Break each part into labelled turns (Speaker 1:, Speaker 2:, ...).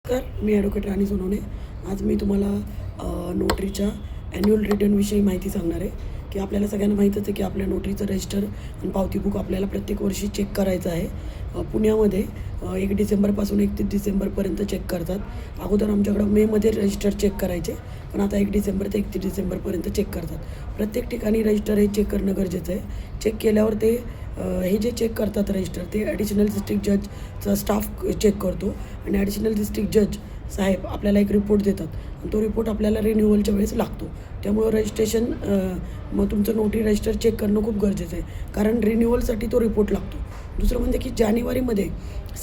Speaker 1: नमस्कार, मी ॲडव्होकेट राणी सोनवणे. आज मी तुम्हाला नोटरीच्या ॲन्युअल रिटर्नविषयी माहिती सांगणार आहे की आपल्याला सगळ्यांना माहीतच आहे की आपल्या नोटरीचं रजिस्टर आणि पावती बुक आपल्याला प्रत्येक वर्षी चेक करायचं आहे. पुण्यामध्ये 1 डिसेंबरपासून 31 डिसेंबरपर्यंत चेक करतात. अगोदर आमच्याकडं मेमध्ये रजिस्टर चेक करायचे, पण आता 1 डिसेंबर ते 31 डिसेंबरपर्यंत चेक करतात. प्रत्येक ठिकाणी रजिस्टर हे चेक करणं गरजेचं आहे. चेक केल्यावर ते हे जे चेक करतात रजिस्टर, ते ॲडिशनल डिस्ट्रिक्ट जजचा स्टाफ चेक करतो आणि ॲडिशनल डिस्ट्रिक्ट जज साहेब आपल्याला एक रिपोर्ट देतात आणि तो रिपोर्ट आपल्याला रिन्युअलच्या वेळेस लागतो. त्यामुळं रजिस्ट्रेशन मग तुमचं नोटरी रजिस्टर चेक करणं खूप गरजेचं आहे, कारण रिन्युअलसाठी तो रिपोर्ट लागतो. दुसरं म्हणजे की जानेवारीमध्ये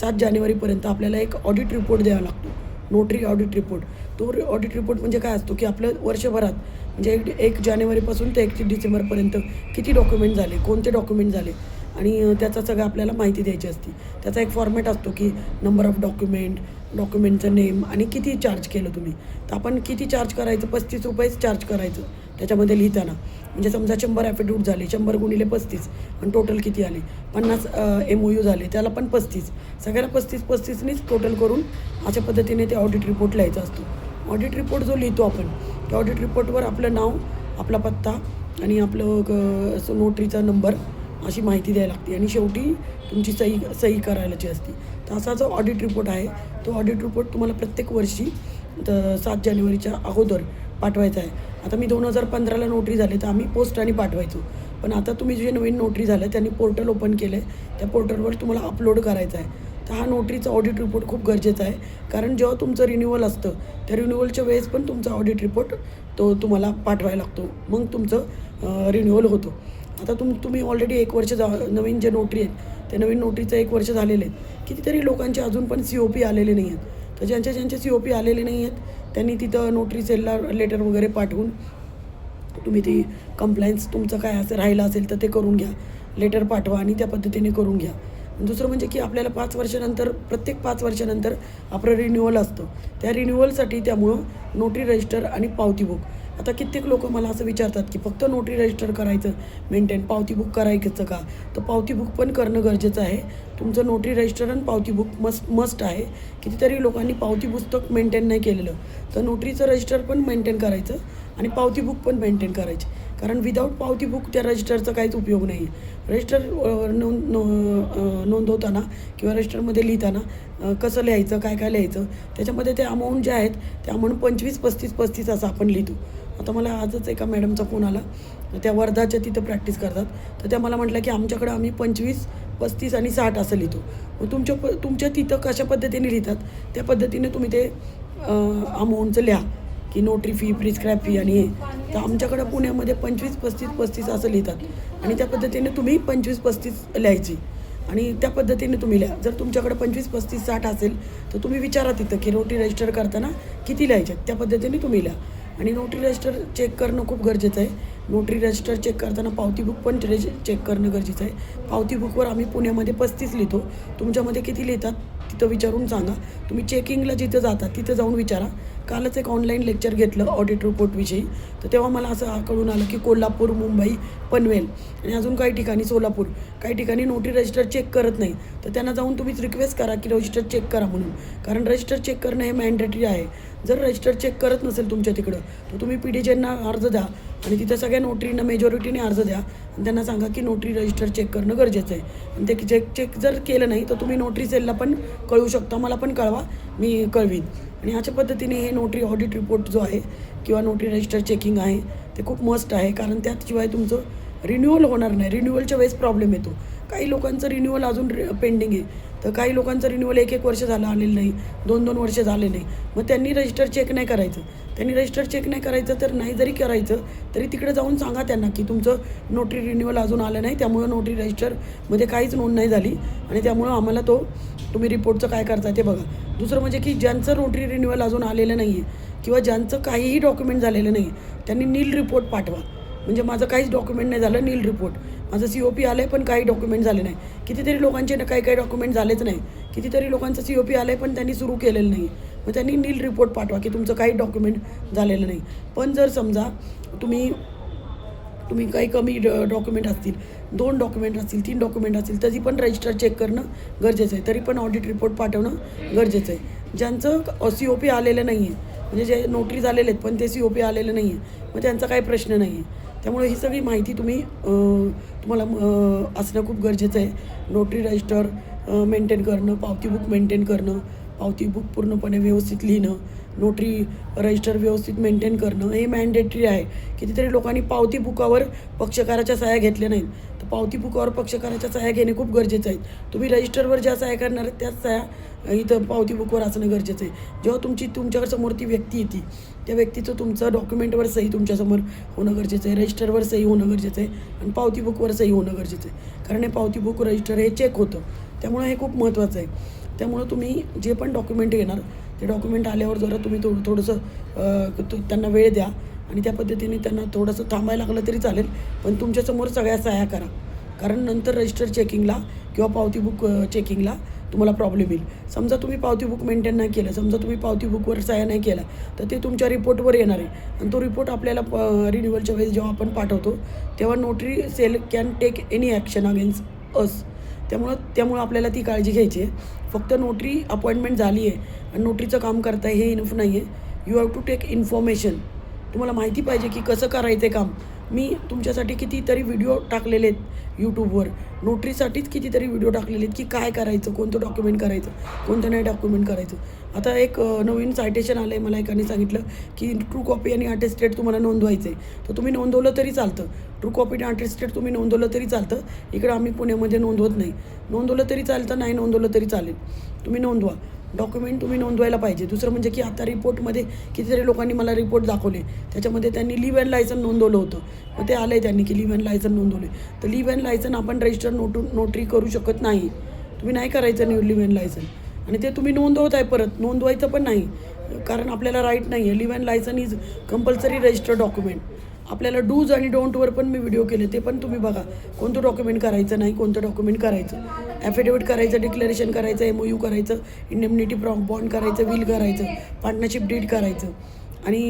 Speaker 1: 7 जानेवारीपर्यंत आपल्याला एक ऑडिट रिपोर्ट द्यावा लागतो, नोटरी ऑडिट रिपोर्ट. तो ऑडिट रिपोर्ट म्हणजे काय असतो की आपलं वर्षभरात म्हणजे 1 जानेवारीपासून ते 31 डिसेंबरपर्यंत किती डॉक्युमेंट झाले, कोणते डॉक्युमेंट झाले आणि त्याचा सगळं आपल्याला माहिती द्यायची असते. त्याचा एक फॉर्मॅट असतो की नंबर ऑफ डॉक्युमेंटचं नेम आणि किती चार्ज केलं तुम्ही. तर आपण किती चार्ज करायचं, 35 रुपयेच चार्ज करायचं त्याच्यामध्ये लिहिताना. म्हणजे समजा 100 ॲफिडेविट झाले, 100 गुणिले 35 आणि टोटल किती आले, 50 MOU झाले, त्याला पण 35, सगळ्याला 35नीच टोटल करून अशा पद्धतीने ते ऑडिट रिपोर्ट लिहायचा असतो. ऑडिट रिपोर्ट जो लिहितो आपण, त्या ऑडिट रिपोर्टवर आपलं नाव, आपला पत्ता आणि आपलं नोटरीचा नंबर अशी माहिती द्यायला लागते आणि शेवटी तुमची सही करायलाची असते. तर असा जो ऑडिट रिपोर्ट आहे, तो ऑडिट रिपोर्ट तुम्हाला प्रत्येक वर्षी 7 जानेवारीच्या अगोदर पाठवायचा आहे. आता मी 2015ला नोटरी झाले, तर आम्ही पोस्टाने पाठवायचो. पण आता तुम्ही जे नवीन नोटरी झालं त्यांनी पोर्टल ओपन केलं आहे, त्या पोर्टलवर तुम्हाला अपलोड करायचा आहे. तर हा नोटरीचा ऑडिट रिपोर्ट खूप गरजेचा आहे, कारण जेव्हा तुमचं रिन्युअल असतं त्या रिन्युअलच्या वेळेस पण तुमचा ऑडिट रिपोर्ट तो तुम्हाला पाठवायला लागतो. मग तुमचं रिन्युअल होतो. आता तुम्ही ऑलरेडी 1 वर्ष नवीन जे नोटरी आहेत, त्या नवीन नोटरीचं 1 वर्ष झालेले आहेत. कितीतरी लोकांचे अजून पण COP आलेले नाही आहेत. तर ज्यांचे COP आलेले नाही आहेत त्यांनी तिथं नोटरी सेलला लेटर वगैरे पाठवून तुम्ही ती कंप्लायन्स तुमचं काय असं राहिलं असेल तर ते करून घ्या. लेटर पाठवा आणि त्या पद्धतीने करून घ्या. दुसरं म्हणजे की आपल्याला 5 वर्षानंतर, प्रत्येक 5 वर्षानंतर आपलं रिन्युअल असतं. त्या रिन्युअलसाठी त्यामुळं नोटरी रजिस्टर आणि पावती बुक. आता कित्येक लोक मला असं विचारतात की फक्त नोटरी रजिस्टर करायचं मेंटेन, पावती बुक करायचं का? तर पावती बुक पण करणं गरजेचं आहे. तुमचं नोटरी रजिस्टर आणि पावती बुक मस्ट आहे. कितीतरी लोकांनी पावती पुस्तक मेंटेन नाही केलेलं, तर नोटरीचं रजिस्टर पण मेंटेन करायचं आणि पावती बुक पण मेंटेन करायची, कारण विदाऊट पावती बुक त्या रजिस्टरचा काहीच उपयोग नाही आहे. रजिस्टर नोंदवताना किंवा रजिस्टरमध्ये लिहिताना कसं लिहायचं, काय काय लिहायचं, त्याच्यामध्ये ते अमाऊंट जे आहेत त्या अमाऊंट 25, 35, 35 असं आपण लिहितो. आता मला आजच एका मॅडमचा फोन आला, त्या वर्धाच्या तिथं प्रॅक्टिस करतात. तर त्या मला म्हटलं की आमच्याकडं आम्ही 25, 35 आणि 60 असं लिहितो. मग तुमच्या तिथं कशा पद्धतीने लिहितात त्या पद्धतीने तुम्ही ते अमाऊंटचं लिहा की नोटरी फी, प्रिस्क्राईब फी आणि हे. तर आमच्याकडं पुण्यामध्ये 25, 35, 35 असं लिहितात आणि त्या पद्धतीने तुम्ही 25, 35 लिहायची आणि त्या पद्धतीने तुम्ही लिहा. जर तुमच्याकडे 25, 35, 60 असेल तर तुम्ही विचारा तिथं की नोटरी रजिस्टर करताना किती लिहायचे, त्या पद्धतीने तुम्ही लिहा. आणि नोटरी रजिस्टर चेक करणं खूप गरजेचं आहे. नोटरी रजिस्टर चेक करताना पावती बुक पण चेक करणं गरजेचं आहे. पावती बुकवर आम्ही पुण्यामध्ये 35 लिहितो. तुमच्यामध्ये किती लिहितात तिथं विचारून सांगा. तुम्ही चेकिंगला जिथं जाता तिथं जाऊन विचारा. कालच एक ऑनलाईन लेक्चर घेतलं ऑडिट रिपोर्टविषयी, तर तेव्हा मला असं कळून आलं की कोल्हापूर, मुंबई, पनवेल आणि अजून काही ठिकाणी सोलापूर, काही ठिकाणी नोटरी रजिस्टर चेक करत नाही. तर त्यांना जाऊन तुम्हीच रिक्वेस्ट करा की रजिस्टर चेक करा म्हणून, कारण रजिस्टर चेक करणं हे मॅन्डेटरी आहे. जर रजिस्टर चेक करत नसेल तुमच्या तिकडं तर तुम्ही PDJंना अर्ज द्या आणि तिथं सगळ्या नोटरींना मेजॉरिटीने अर्ज द्या आणि त्यांना सांगा की नोटरी रजिस्टर चेक करणं गरजेचं आहे. आणि ते चेक जर केलं नाही तर तुम्ही नोटरी सेलला पण कळवू शकता, मला पण कळवा, मी कळवीन. आणि अशा पद्धतीने हे नोटरी ऑडिट रिपोर्ट जो आहे किंवा नोटरी रजिस्टर चेकिंग आहे ते खूप मस्ट आहे, कारण त्याशिवाय तुमचं रिन्युअल होणार नाही. रिन्युअलच्या वेळेस प्रॉब्लेम येतो. काही लोकांचं रिन्युअल अजून पेंडिंग आहे, तर काही लोकांचं रिन्युअल 1 वर्ष झालं आलेलं नाही, 2 वर्ष झाले नाही. मग त्यांनी रजिस्टर चेक नाही करायचं. त्यांनी रजिस्टर चेक नाही करायचं, तर नाही जरी करायचं तरी तिकडे जाऊन सांगा त्यांना की तुमचं नोटरी रिन्युअल अजून आलं नाही, त्यामुळं नोटरी रजिस्टरमध्ये काहीच नोंद नाही झाली आणि त्यामुळं आम्हाला तुम्ही रिपोर्टचं काय करता ते बघा. दुसरं म्हणजे की ज्यांचं नोटरी रिन्युअल अजून आलेलं नाही आहे किंवा ज्यांचं काहीही डॉक्युमेंट झालेलं नाही त्यांनी नील रिपोर्ट पाठवा. म्हणजे माझं काहीच डॉक्युमेंट नाही झालं, नील रिपोर्ट. माझं COP आलं आहे पण काही डॉक्युमेंट झाले नाही. कितीतरी लोकांचे काही डॉक्युमेंट झालेच नाही. कितीतरी लोकांचं COP आलं आहे पण त्यांनी सुरू केलेलं नाही. मग त्यांनी नील रिपोर्ट पाठवा की तुमचं काही डॉक्युमेंट झालेलं नाही. पण जर समजा तुम्ही काही कमी डॉक्युमेंट असतील, 2 डॉक्युमेंट असतील, 3 डॉक्युमेंट असतील, तरी पण रजिस्टर चेक करणं गरजेचं आहे. तरी पण ऑडिट रिपोर्ट पाठवणं गरजेचं आहे. ज्यांचं COP आलेलं नाही आहे, म्हणजे जे नोटरी झालेले आहेत पण ते COP आलेलं नाही आहे, मग त्यांचा काही प्रश्न नाही आहे. त्यामुळे ही सगळी माहिती तुम्हाला असणं खूप गरजेचं आहे. नोटरी रजिस्टर मेंटेन करणं, पावती बुक मेंटेन करणं, पावती बुक पूर्णपणे व्यवस्थित लिहिणं, नोटरी रजिस्टर व्यवस्थित मेंटेन करणं हे मॅन्डेटरी आहे. कितीतरी लोकांनी पावती बुकावर पक्षकाराच्या सह्या घेतल्या नाहीत, तर पावती बुकावर पक्षकाराच्या सह्या घेणे खूप गरजेचं आहे. तुम्ही रजिस्टरवर ज्या सह्या करणार आहेत त्याच सह्या इथं पावती बुकवर असणं गरजेचं आहे. जेव्हा तुमच्यासमोर ती व्यक्ती येते, त्या व्यक्तीचं तुमचं डॉक्युमेंटवर सही तुमच्यासमोर होणं गरजेचं आहे, रजिस्टरवर सही होणं गरजेचं आहे आणि पावती बुकवर सही होणं गरजेचं आहे. कारण हे पावती बुक रजिस्टर हे चेक होतं, त्यामुळे हे खूप महत्त्वाचं आहे. त्यामुळं तुम्ही जे पण डॉक्युमेंट घेणार ते डॉक्युमेंट आल्यावर जरा तुम्ही थोडंसं त्यांना वेळ द्या आणि त्या पद्धतीने त्यांना थोडंसं थांबायला लागलं तरी चालेल, पण तुमच्यासमोर सगळ्या सह्या करा. कारण नंतर रजिस्टर चेकिंगला किंवा पावती बुक चेकिंगला तुम्हाला प्रॉब्लेम येईल. समजा तुम्ही पावती बुक मेंटेन नाही केलं, समजा तुम्ही पावती बुकवर सह्या नाही केला, तर ते तुमच्या रिपोर्टवर येणार आहे आणि तो रिपोर्ट आपल्याला रिन्युअलच्या वेळेस जेव्हा आपण पाठवतो तेव्हा notary cell can take any action against us. त्यामुळं आपल्याला ती काळजी घ्यायची आहे. फक्त नोटरी अपॉइंटमेंट झाली आहे आणि नोटरीचं काम करताय हे इनफ नाही आहे. You have to take information. तुम्हाला माहिती पाहिजे की कसं करायचं आहे काम. मी तुमच्यासाठी कितीतरी व्हिडिओ टाकलेले आहेत यूट्यूबवर, नोटरीसाठीच कितीतरी व्हिडिओ टाकलेले आहेत की काय करायचं, कोणतं डॉक्युमेंट करायचं, कोणतं नाही डॉक्युमेंट करायचं. आता एक नवीन सायटेशन आलं आहे, मला एकाने सांगितलं की ट्रू कॉपी आणि अटेस्टेड तुम्हाला नोंदवायचं आहे, तर तुम्ही नोंदवलं तरी चालतं. ट्रू कॉपी आणि अटेस्टेड तुम्ही नोंदवलं तरी चालतं. इकडं आम्ही पुण्यामध्ये नोंदवत नाही. नोंदवलं तरी चालतं, नाही नोंदवलं तरी चालेल, तुम्ही नोंदवा. डॉक्युमेंट तुम्ही नोंदवायला पाहिजे. दुसरं म्हणजे की आता रिपोर्टमध्ये कितीतरी लोकांनी मला रिपोर्ट दाखवले, त्याच्यामध्ये त्यांनी लिव्ह अँड लायसन नोंदवलं होतं. मग ते आलं आहे त्यांनी की लिव्ह अँड लायसन नोंदवले, तर लिव्ह अँड लायसन आपण रजिस्टर नोटरी करू शकत नाही. तुम्ही नाही करायचं लिव्ह अँड लायसन आणि ते तुम्ही नोंदवत आहे, परत नोंदवायचं पण नाही कारण आपल्याला राईट नाही आहे. Leave and licence is compulsory registered document. आपल्याला डूज आणि डोंटवर पण मी व्हिडिओ केले, ते पण तुम्ही बघा. कोणतं डॉक्युमेंट करायचं नाही, कोणतं डॉक्युमेंट करायचं. ॲफिडेविट करायचं, डिक्लेरेशन करायचं, MOU करायचं, इंडेमनिटी बॉन्ड करायचं, विल करायचं, पार्टनरशिप डीड करायचं आणि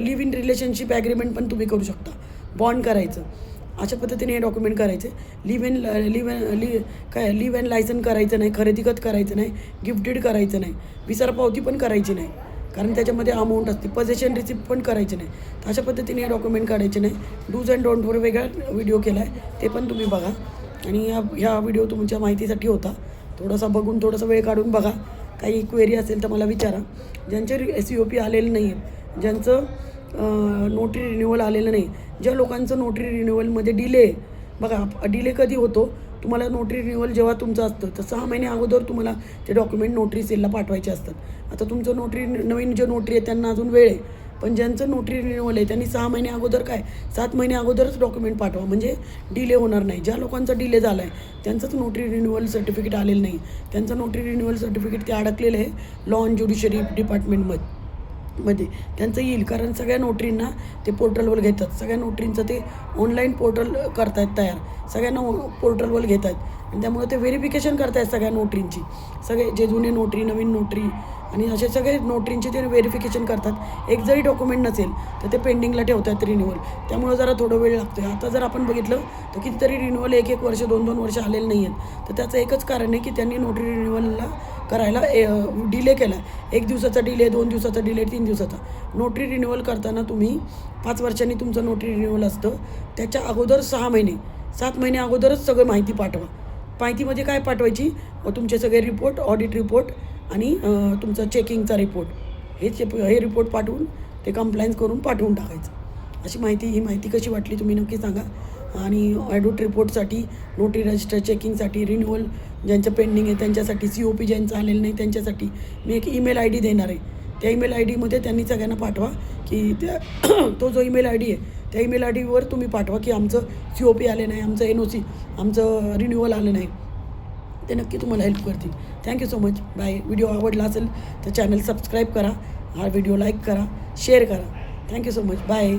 Speaker 1: लिव्ह इन रिलेशनशिप ॲग्रीमेंट पण तुम्ही करू शकता, बॉन्ड करायचं. अशा पद्धतीने हे डॉक्युमेंट करायचे. लिव्ह अँड लायसन करायचं नाही, खरेदीखत करायचं नाही, गिफ्ट डीड करायचं नाही, विसर पावती पण करायची नाही कारण त्याच्यामध्ये अमाऊंट असते, पजेशन रिसिप्ट पण करायचे नाही. तर अशा पद्धतीने हे डॉक्युमेंट काढायचे नाही. डूज अँड डोंटवर वेगळा व्हिडिओ केला आहे, ते पण तुम्ही बघा. आणि ह्या व्हिडिओ तुमच्या माहितीसाठी होता. थोडासा बघून थोडासा वेळ काढून बघा. काही क्वेरी असेल तर मला विचारा. ज्यांचे COP आलेलं नाही आहेत, ज्यांचं नोटरी रिन्युअल आलेलं नाही, ज्या लोकांचं नोटरी रिन्युअलमध्ये डिले, बघा डिले कधी होतो, तुम्हाला नोटरी रिन्युअल जेव्हा तुमचं असतं तर 6 महिने अगोदर तुम्हाला ते डॉक्युमेंट नोटरी सेलला पाठवायचे असतात. आता तुमचं नवीन जे नोटरी आहे त्यांना अजून वेळ आहे, पण ज्यांचं नोटरी रिन्युअल आहे त्यांनी 6 महिने अगोदर 7 महिने अगोदरच डॉक्युमेंट पाठवा, म्हणजे डिले होणार नाही. ज्या लोकांचा डिले झाला आहे त्यांचंच नोटरी रिन्युअल सर्टिफिकेट आलेलं नाही, त्यांचं नोटरी रिन्युअल सर्टिफिकेट ते अडकलेलं आहे लॉ अँड ज्युडिशरी डिपार्टमेंटमध्ये. त्यांचं येईल कारण सगळ्या नोटरींना ते पोर्टलवर घेतात. सगळ्या नोटरींचं ते ऑनलाईन पोर्टल करतायत तयार, सगळ्यांना पोर्टलवर घेत आहेत आणि त्यामुळे ते व्हेरिफिकेशन करतायत सगळ्या नोटरींची. सगळे जे जुने नोटरी, नवीन नोटरी आणि असे सगळे नोटरींचे ते व्हेरिफिकेशन करतात. एक जरी डॉक्युमेंट नसेल तर ते पेंडिंगला ठेवतात रिन्युअल, त्यामुळे जरा थोडं वेळ लागतो आहे. आता जर आपण बघितलं तर कितीतरी रिन्युअल 1-1 वर्ष 2-2 वर्ष आलेले नाही आहेत. तर त्याचं एकच कारण आहे की त्यांनी नोटरी रिन्युअलला करायला डिले केला. 1 दिवसाचा डिले, 2 दिवसाचा डिले, 3 दिवसाचा. नोटरी रिन्युअल करताना तुम्ही 5 वर्षांनी तुमचं नोटरी रिन्युअल असतं, त्याच्या अगोदर 6 महिने 7 महिने अगोदरच सगळं माहिती पाठवा. माहितीमध्ये काय पाठवायची, तुमचे सगळे रिपोर्ट, ऑडिट रिपोर्ट आणि तुमचा चेकिंगचा रिपोर्ट, हे रिपोर्ट पाठवून ते कंप्लायन्स करून पाठवून टाकायचं. ही माहिती कशी वाटली तुम्ही नक्की सांगा. आणि ऑडिट रिपोर्टसाठी, नोटरी रजिस्टर चेकिंगसाठी, रिन्युअल ज्यांचं पेंडिंग आहे त्यांच्यासाठी, COP ज्यांचं आलेलं नाही त्यांच्यासाठी मी एक ईमेल ID देणार आहे. त्या ईमेल IDमध्ये त्यांनी सगळ्यांना पाठवा की तो जो ईमेल ID आहे त्या ईमेल IDवर तुम्ही पाठवा की आमचं COP आले नाही, आमचं NOC, आमचं रिन्युअल आलं नाही. ते नक्की तुम्हाला हेल्प करतील. Thank you so much. Bye. Video आवडला असेल तर चॅनल सबस्क्राईब करा, हा व्हिडिओ लाईक करा, शेअर करा. Thank you so much. बाय.